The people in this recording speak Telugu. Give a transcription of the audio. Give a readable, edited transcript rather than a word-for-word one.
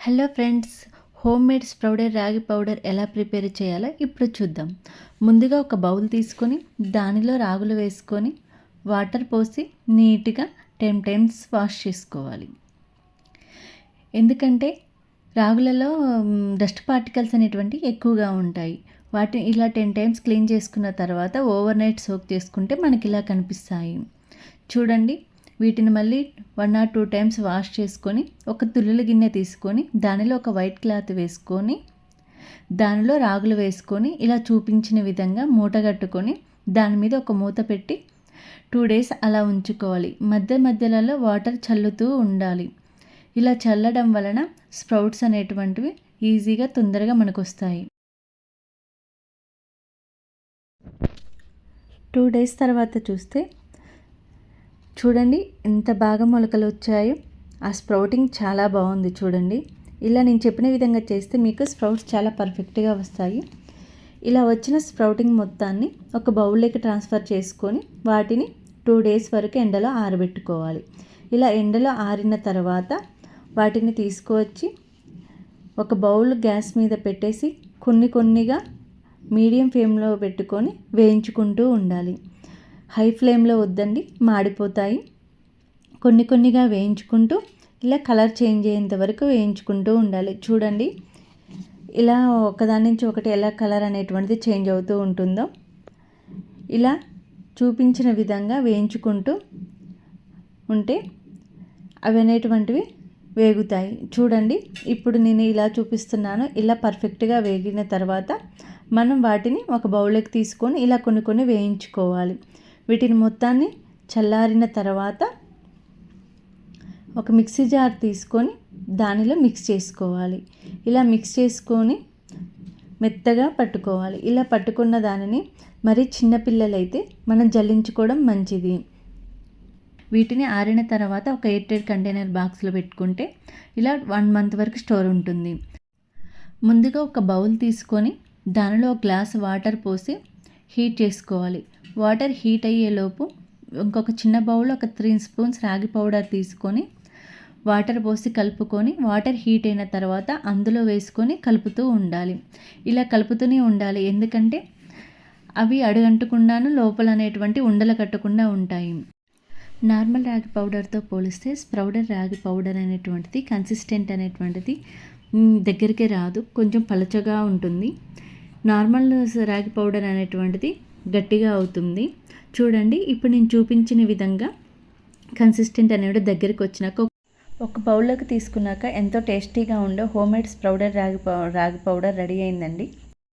హలో ఫ్రెండ్స్, హోమ్ మేడ్ స్ప్రౌడెడ్ రాగి పౌడర్ ఎలా ప్రిపేర్ చేయాలో ఇప్పుడు చూద్దాం. ముందుగా ఒక బౌల్ తీసుకొని దానిలో రాగులు వేసుకొని వాటర్ పోసి నీట్గా 10 టైమ్స్ వాష్ చేసుకోవాలి. ఎందుకంటే రాగులలో డస్ట్ పార్టికల్స్ అనేటువంటివి ఎక్కువగా ఉంటాయి. వాటిని ఇలా 10 టైమ్స్ క్లీన్ చేసుకున్న తర్వాత ఓవర్ నైట్ సోక్ చేసుకుంటే మనకి ఇలా కనిపిస్తాయి. చూడండి, వీటిని మళ్ళీ 1 or 2 టైమ్స్ వాష్ చేసుకొని ఒక తుల్లుల గిన్నె తీసుకొని దానిలో ఒక వైట్ క్లాత్ వేసుకొని దానిలో రాగులు వేసుకొని ఇలా చూపించిన విధంగా మూట కట్టుకొని దాని మీద ఒక మూత పెట్టి 2 డేస్ అలా ఉంచుకోవాలి. మధ్యలో వాటర్ చల్లుతూ ఉండాలి. ఇలా చల్లడం వలన స్ప్రౌట్స్ అనేటువంటివి ఈజీగా తొందరగా మనకు వస్తాయి. 2 డేస్ తర్వాత చూడండి ఎంత బాగా మొలకలు వచ్చాయో. ఆ స్ప్రౌటింగ్ చాలా బాగుంది. చూడండి, ఇలా నేను చెప్పిన విధంగా చేస్తే మీకు స్ప్రౌట్స్ చాలా పర్ఫెక్ట్గా వస్తాయి. ఇలా వచ్చిన స్ప్రౌటింగ్ మొత్తాన్ని ఒక బౌల్లోకి ట్రాన్స్ఫర్ చేసుకొని వాటిని 2 డేస్ వరకు ఎండలో ఆరబెట్టుకోవాలి. ఇలా ఎండలో ఆరిన తర్వాత వాటిని తీసుకువచ్చి ఒక బౌల్ గ్యాస్ మీద పెట్టేసి కొన్నిగా మీడియం ఫ్లేమ్లో పెట్టుకొని వేయించుకుంటూ ఉండాలి. హై ఫ్లేమ్లో వద్దండి, మాడిపోతాయి. కొన్నిగా వేయించుకుంటూ ఇలా కలర్ చేంజ్ అయ్యేంత వరకు వేయించుకుంటూ ఉండాలి. చూడండి, ఇలా ఒకదాని నుంచి ఒకటి ఎలా కలర్ అనేటువంటిది చేంజ్ అవుతూ ఉంటుందో ఇలా చూపించిన విధంగా వేయించుకుంటూ ఉంటే అవి అనేటువంటివి వేగుతాయి. చూడండి, ఇప్పుడు నేను ఇలా చూపిస్తున్నాను. ఇలా పర్ఫెక్ట్గా వేగిన తర్వాత మనం వాటిని ఒక బౌల్లోకి తీసుకొని ఇలా కొన్ని వేయించుకోవాలి. వీటిని మొత్తాన్ని చల్లారిన తర్వాత ఒక మిక్సీ జార్ తీసుకొని దానిలో మిక్స్ చేసుకోవాలి. ఇలా మిక్స్ చేసుకొని మెత్తగా పట్టుకోవాలి. ఇలా పట్టుకున్న దానిని మరి చిన్నపిల్లలైతే మనం జల్లించుకోవడం మంచిది. వీటిని ఆరిన తర్వాత ఒక ఎయిర్టైట్ కంటైనర్ బాక్స్లో పెట్టుకుంటే ఇలా 1 మంత్ వరకు స్టోర్ ఉంటుంది. ముందుగా ఒక బౌల్ తీసుకొని దానిలో ఒక గ్లాస్ వాటర్ పోసి హీట్ చేసుకోవాలి. వాటర్ హీట్ అయ్యేలోపు ఇంకొక చిన్న బౌల్ ఒక 3 స్పూన్స్ రాగి పౌడర్ తీసుకొని వాటర్ పోసి కలుపుకొని వాటర్ హీట్ అయిన తర్వాత అందులో వేసుకొని కలుపుతూ ఉండాలి. ఇలా కలుపుతూనే ఉండాలి, ఎందుకంటే అవి అడుగంటకుండాను లోపల అనేటువంటి ఉండలు కట్టకుండా ఉంటాయి. నార్మల్ రాగి పౌడర్తో పోలిస్తే స్ప్రౌడెడ్ రాగి పౌడర్ అనేటువంటిది కన్సిస్టెంట్ అనేటువంటిది దగ్గరికి రాదు, కొంచెం పలచగా ఉంటుంది. నార్మల్ రాగి పౌడర్ అనేటువంటిది గట్టిగా అవుతుంది. చూడండి, ఇప్పుడు నేను చూపించిన విధంగా కన్సిస్టెంట్ అనేది దగ్గరికి వచ్చినాక ఒక బౌల్లోకి తీసుకున్నాక ఎంతో టేస్టీగా ఉండే హోమ్ మేడ్ స్ప్రౌడెడ్ రాగి పౌడర్ రెడీ అయిందండి.